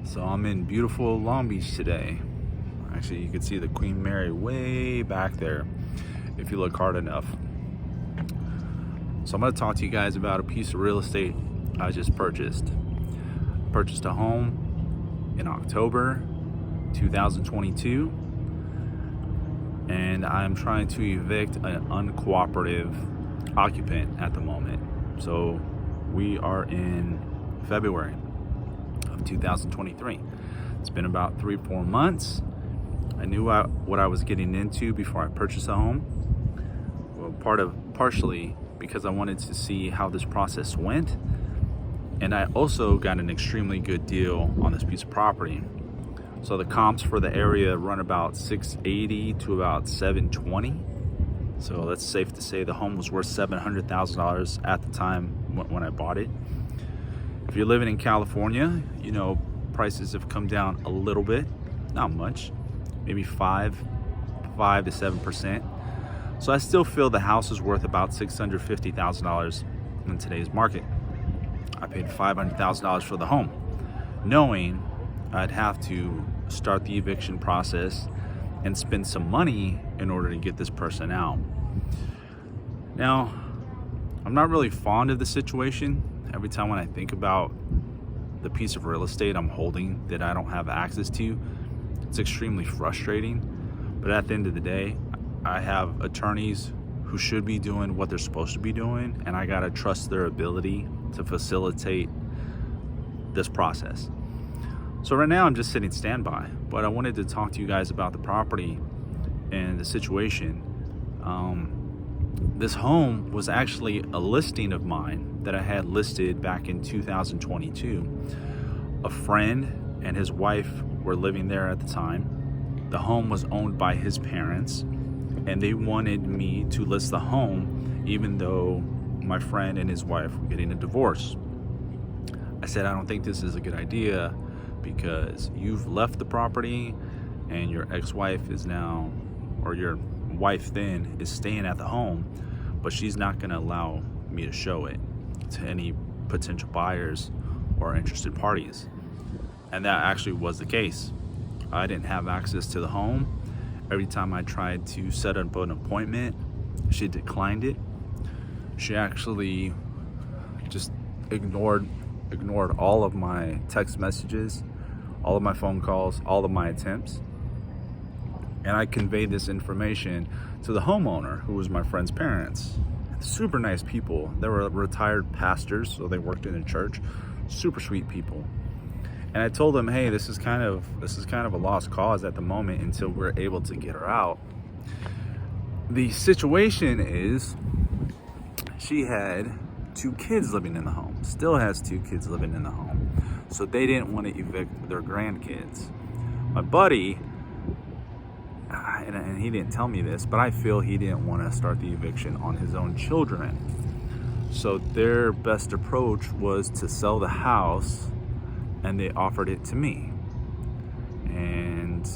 So I'm in beautiful Long Beach today. Actually, you can see the Queen Mary way back there if you look hard enough. So I'm going to talk to you guys about a piece of real estate I just purchased. Purchased a home in October 2022, and I'm trying to evict an uncooperative occupant at the moment. So we are in February of 2023. It's been about 3-4 months. I knew what I was getting into before I purchased a home. Well, partially because I wanted to see how this process went, and I also got an extremely good deal on this piece of property. So the comps for the area run about $680 to about $720. So that's safe to say the home was worth $700,000 at the time when I bought it. If you're living in California, you know prices have come down a little bit, not much, maybe 5 to 7%. So I still feel the house is worth about $650,000 in today's market. I paid $500,000 for the home, knowing I'd have to start the eviction process and spend some money in order to get this person out. Now, I'm not really fond of the situation. Every time when I think about the piece of real estate I'm holding that I don't have access to, it's extremely frustrating. But at the end of the day, I have attorneys who should be doing what they're supposed to be doing, and I gotta trust their ability to facilitate this process. So right now I'm just sitting standby, but I wanted to talk to you guys about the property and the situation. This home was actually a listing of mine that I had listed back in 2022. A friend and his wife were living there at the time. The home was owned by his parents, and they wanted me to list the home even though my friend and his wife were getting a divorce. I said, I don't think this is a good idea because you've left the property and your ex-wife is now, or your wife then, is staying at the home, but she's not going to allow me to show it to any potential buyers or interested parties. And that actually was the case. I didn't have access to the home. Every time I tried to set up an appointment, she declined it. She actually just ignored all of my text messages, all of my phone calls, all of my attempts. And I conveyed this information to the homeowner, who was my friend's parents. Super nice people. They were retired pastors, so they worked in a church. Super sweet people. And I told them, hey, this is kind of a lost cause at the moment until we're able to get her out. The situation is, she had 2 kids living in the home, still has 2 kids living in the home. So they didn't want to evict their grandkids. My buddy, and he didn't tell me this, but I feel he didn't want to start the eviction on his own children. So their best approach was to sell the house, and they offered it to me. And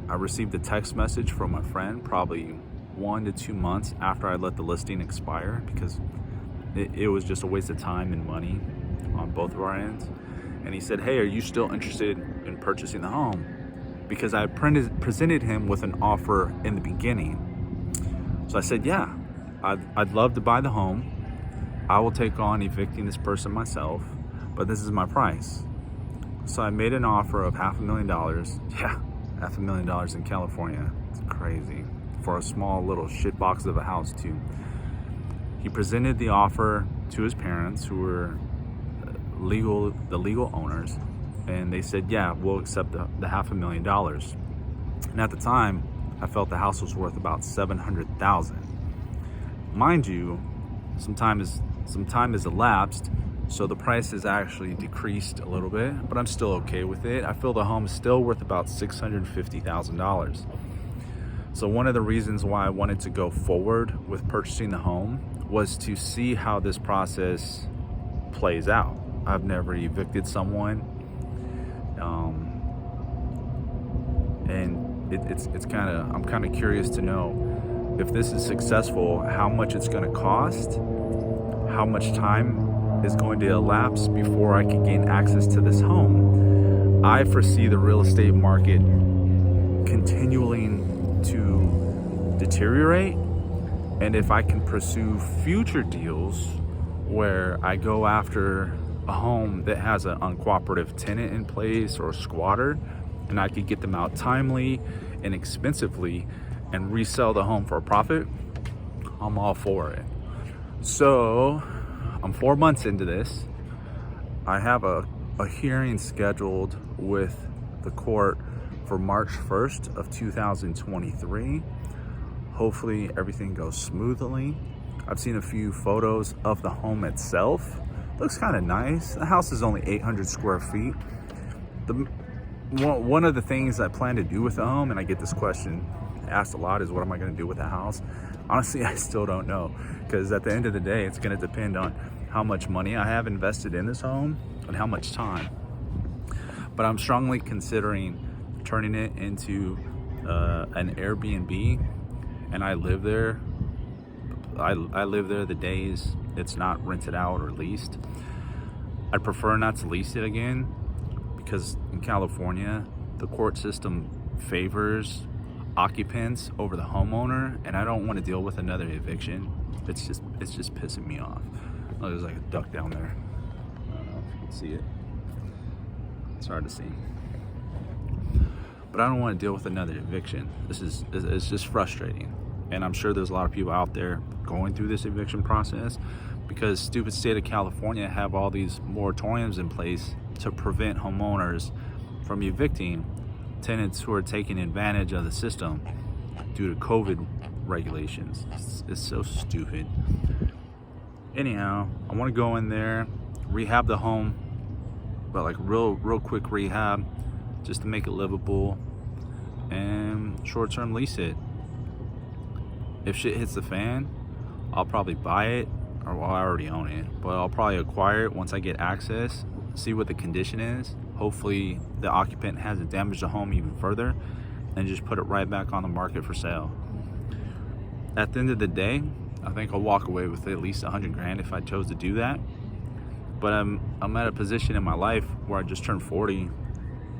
I received a text message from my friend probably 1 to 2 months after I let the listing expire, because it was just a waste of time and money on both of our ends. And he said, hey, are you still interested in purchasing the home? Because I presented him with an offer in the beginning. So I said, yeah, I'd love to buy the home. I will take on evicting this person myself, but this is my price. So I made an offer of $500,000. Yeah, $500,000 in California. It's crazy. For a small little shit box of a house too. He presented the offer to his parents, who were the legal owners, and they said, yeah, we'll accept the $500,000. And at the time, I felt the house was worth about $700,000. Mind you, some time has elapsed, so the price has actually decreased a little bit, but I'm still okay with it. I feel the home is still worth about $650,000. So one of the reasons why I wanted to go forward with purchasing the home was to see how this process plays out. I've never evicted someone. And I'm kind of curious to know if this is successful, how much it's going to cost, how much time is going to elapse before I can gain access to this home. I foresee the real estate market continuing to deteriorate, and if I can pursue future deals where I go after a home that has an uncooperative tenant in place or a squatter, and I could get them out timely and inexpensively and resell the home for a profit, I'm all for it. So I'm 4 months into this. I have a hearing scheduled with the court for March 1st of 2023. Hopefully everything goes smoothly. I've seen a few photos of the home itself. Looks kind of nice. The house is only 800 square feet. One of the things I plan to do with the home, and I get this question asked a lot, is what am I going to do with the house? Honestly, I still don't know, because at the end of the day, it's going to depend on how much money I have invested in this home and how much time. But I'm strongly considering turning it into an Airbnb, and I live there. I live there the days it's not rented out or leased. I'd prefer not to lease it again, because in California, the court system favors occupants over the homeowner, and I don't want to deal with another eviction. It's just pissing me off. Oh, there's like a duck down there. I don't know if you can see it. It's hard to see. But I don't want to deal with another eviction. It's just frustrating. And I'm sure there's a lot of people out there going through this eviction process, because stupid state of California have all these moratoriums in place to prevent homeowners from evicting tenants who are taking advantage of the system due to COVID regulations. It's so stupid. Anyhow, I want to go in there, rehab the home, but like real quick rehab, just to make it livable, and short-term lease it. If shit hits the fan, I'll probably buy it, or well, I already own it, but I'll probably acquire it once I get access, see what the condition is. Hopefully the occupant hasn't damaged the home even further, and just put it right back on the market for sale. At the end of the day, I think I'll walk away with at least 100 grand if I chose to do that. But I'm at a position in my life where I just turned 40,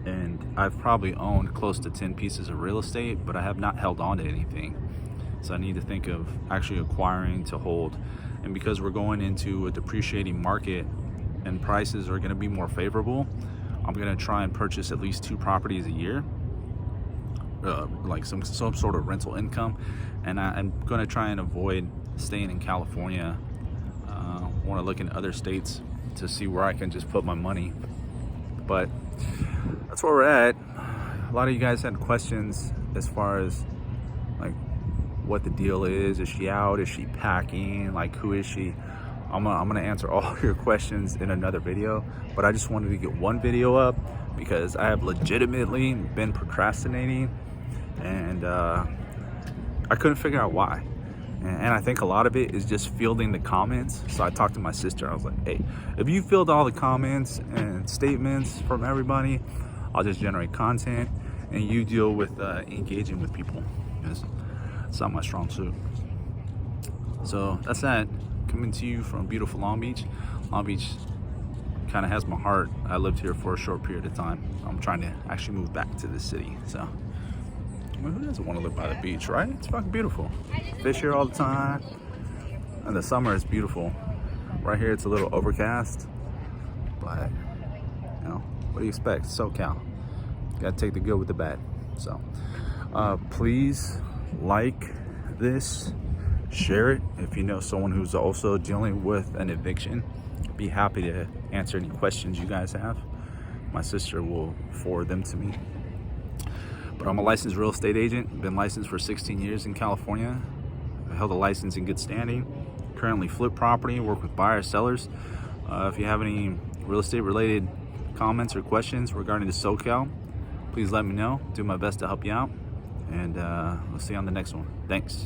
and I've probably owned close to 10 pieces of real estate, but I have not held on to anything. So I need to think of actually acquiring to hold. And because we're going into a depreciating market and prices are going to be more favorable, I'm going to try and purchase at least 2 properties a year, like some sort of rental income. And I'm going to try and avoid staying in California. I want to look in other states to see where I can just put my money. But that's where we're at. A lot of you guys had questions as far as like what the deal is. Is she out? Is she packing? Like, who is she? I'm gonna answer all your questions in another video, but I just wanted to get one video up because I have legitimately been procrastinating, and I couldn't figure out why. And I think a lot of it is just fielding the comments. So I talked to my sister. I was like, hey, if you field all the comments and statements from everybody, I'll just generate content, and you deal with engaging with people, because it's not my strong suit. So that's that. Coming to you from beautiful Long Beach. Long Beach kind of has my heart. I lived here for a short period of time. I'm trying to actually move back to the city. So, I mean, who doesn't want to live by the beach, right? It's fucking beautiful. Fish here all the time. And the summer is beautiful. Right here, it's a little overcast. But, you know, what do you expect? SoCal. Gotta take the good with the bad. So, please like this. Share it if you know someone who's also dealing with an eviction. Be happy to answer any questions you guys have. My sister will forward them to me. But I'm a licensed real estate agent. Been licensed for 16 years in California. I held a license in good standing. Currently flip property, work with buyers, sellers. If you have any real estate related comments or questions regarding the SoCal, please let me know. Do my best to help you out. And we'll see you on the next one. Thanks.